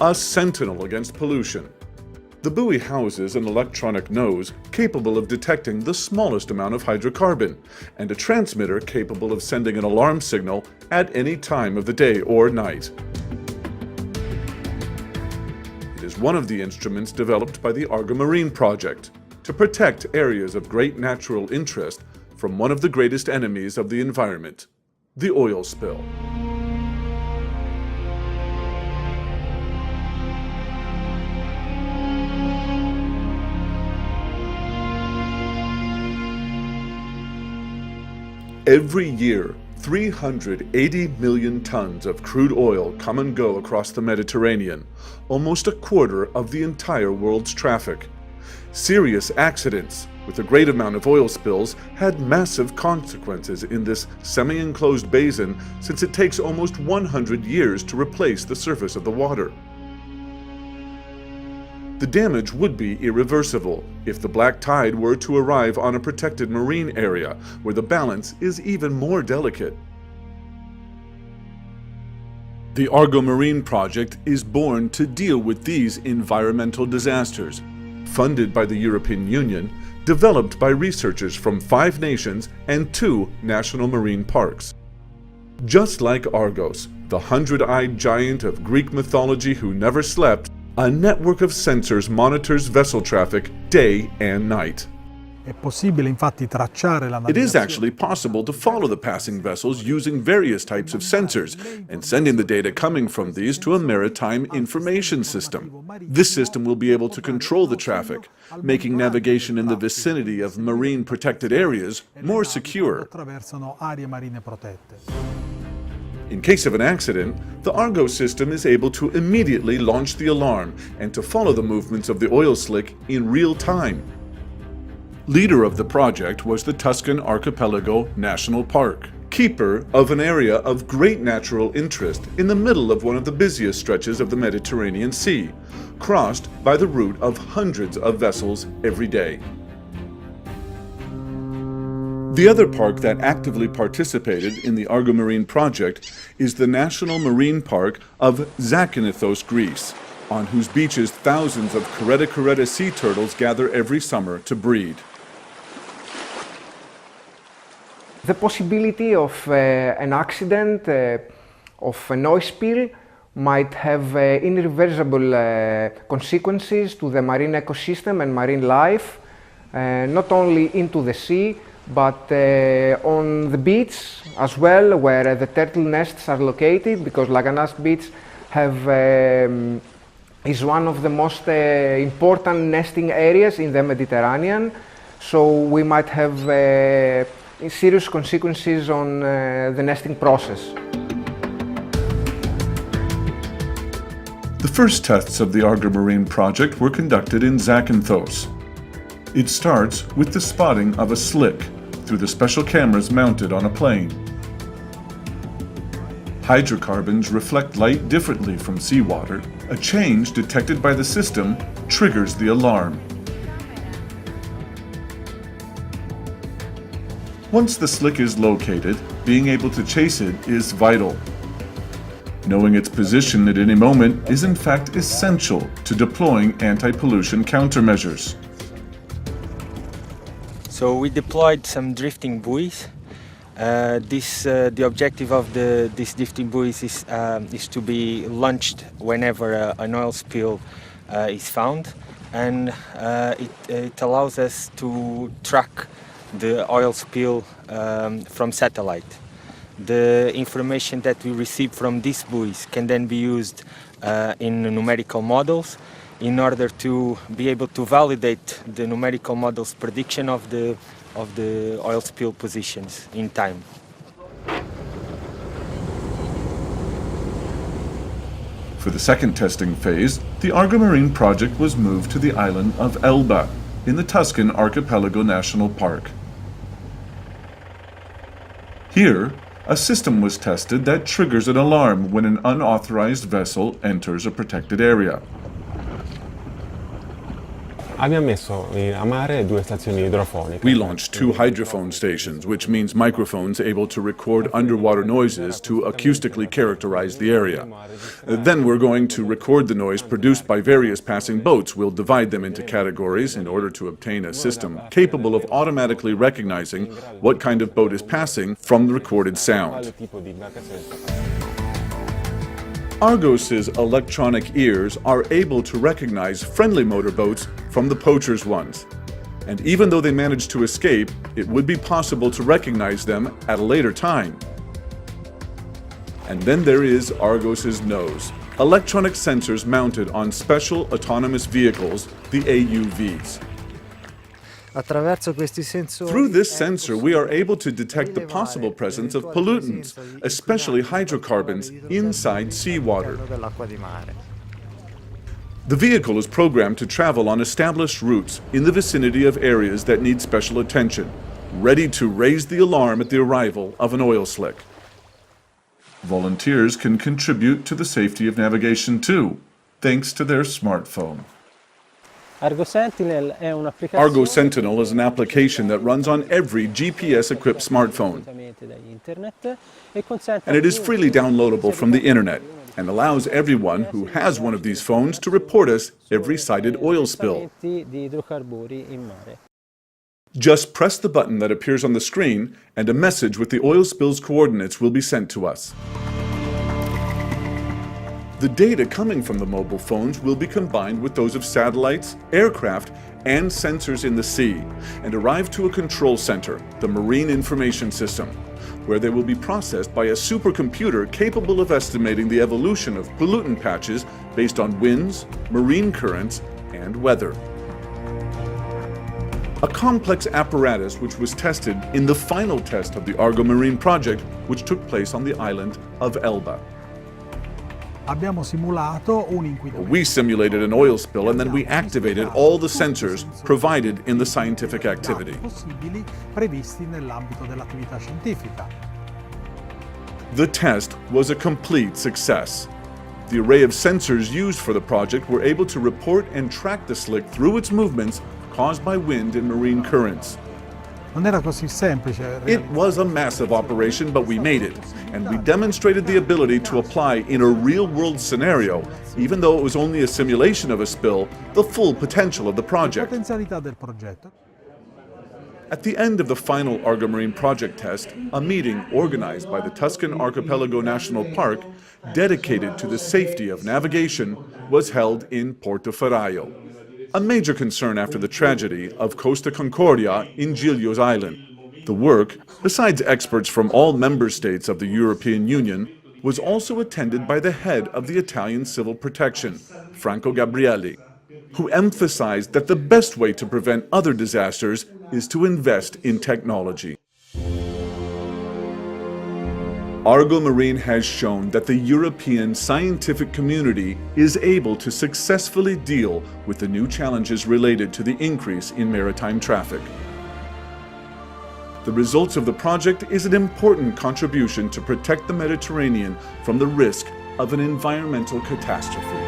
a sentinel against pollution. The buoy houses an electronic nose capable of detecting the smallest amount of hydrocarbon, and a transmitter capable of sending an alarm signal at any time of the day or night. It is one of the instruments developed by the Argomarine project to protect areas of great natural interest from one of the greatest enemies of the environment, the oil spill. Every year, 380 million tons of crude oil come and go across the Mediterranean, almost a quarter of the entire world's traffic. Serious accidents with a great amount of oil spills had massive consequences in this semi-enclosed basin, since it takes almost 100 years to replace the surface of the water. The damage would be irreversible if the black tide were to arrive on a protected marine area, where the balance is even more delicate. The Argomarine project is born to deal with these environmental disasters, funded by the European Union, developed by researchers from 5 nations and 2 national marine parks. Just like Argos, the 100-eyed giant of Greek mythology who never slept, a network of sensors monitors vessel traffic day and night. It is actually possible to follow the passing vessels using various types of sensors and sending the data coming from these to a maritime information system. This system will be able to control the traffic, making navigation in the vicinity of marine protected areas more secure. In case of an accident, the Argo system is able to immediately launch the alarm and to follow the movements of the oil slick in real time. Leader of the project was the Tuscan Archipelago National Park, keeper of an area of great natural interest in the middle of one of the busiest stretches of the Mediterranean Sea, crossed by the route of hundreds of vessels every day. The other park that actively participated in the Argomarine project is the National Marine Park of Zakynthos, Greece, on whose beaches thousands of caretta sea turtles gather every summer to breed. The possibility of an accident, of an oil spill, might have irreversible consequences to the marine ecosystem and marine life, not only into the sea, but on the beach as well, where the turtle nests are located, because Laganas Beach is one of the most important nesting areas in the Mediterranean, so we might have serious consequences on the nesting process. The first tests of the Argomarine project were conducted in Zakynthos. It starts with the spotting of a slick through the special cameras mounted on a plane. Hydrocarbons reflect light differently from seawater. A change detected by the system triggers the alarm. Once the slick is located, being able to chase it is vital. Knowing its position at any moment is in fact essential to deploying anti-pollution countermeasures. So we deployed some drifting buoys. The objective of these drifting buoys is to be launched whenever an oil spill is found, and it allows us to track the oil spill from satellite. The information that we receive from these buoys can then be used in numerical models in order to be able to validate the numerical model's prediction of the oil spill positions in time. For the second testing phase, the Argomarine project was moved to the island of Elba in the Tuscan Archipelago National Park. Here, a system was tested that triggers an alarm when an unauthorized vessel enters a protected area. Abbiamo messo a mare 2 stazioni idrofoniche. We launched 2 hydrophone stations, which means microphones able to record underwater noises to acoustically characterize the area. Then we're going to record the noise produced by various passing boats. We'll divide them into categories in order to obtain a system capable of automatically recognizing what kind of boat is passing from the recorded sound. Argos's electronic ears are able to recognize friendly motorboats from the poachers' ones. And even though they manage to escape, it would be possible to recognize them at a later time. And then there is Argos's nose, electronic sensors mounted on special autonomous vehicles, the AUVs. Through this sensor, we are able to detect the possible presence of pollutants, especially hydrocarbons, inside seawater. The vehicle is programmed to travel on established routes in the vicinity of areas that need special attention, ready to raise the alarm at the arrival of an oil slick. Volunteers can contribute to the safety of navigation too, thanks to their smartphone. Argo Sentinel is an application that runs on every GPS-equipped smartphone, and it is freely downloadable from the internet and allows everyone who has one of these phones to report us every sighted oil spill. Just press the button that appears on the screen and a message with the oil spill's coordinates will be sent to us. The data coming from the mobile phones will be combined with those of satellites, aircraft, and sensors in the sea, and arrive to a control center, the Marine Information System, where they will be processed by a supercomputer capable of estimating the evolution of pollutant patches based on winds, marine currents, and weather. A complex apparatus which was tested in the final test of the Argomarine project, which took place on the island of Elba. We simulated an oil spill and then we activated all the sensors provided in the scientific activity. The test was a complete success. The array of sensors used for the project were able to report and track the slick through its movements caused by wind and marine currents. It was a massive operation, but we made it, and we demonstrated the ability to apply in a real-world scenario, even though it was only a simulation of a spill, the full potential of the project. At the end of the final Argomarine project test, a meeting organized by the Tuscan Archipelago National Park, dedicated to the safety of navigation, was held in Portoferraio, a major concern after the tragedy of Costa Concordia in Giglio's Island. The work, besides experts from all member states of the European Union, was also attended by the head of the Italian Civil Protection, Franco Gabrielli, who emphasized that the best way to prevent other disasters is to invest in technology. Argomarine has shown that the European scientific community is able to successfully deal with the new challenges related to the increase in maritime traffic. The results of the project is an important contribution to protect the Mediterranean from the risk of an environmental catastrophe.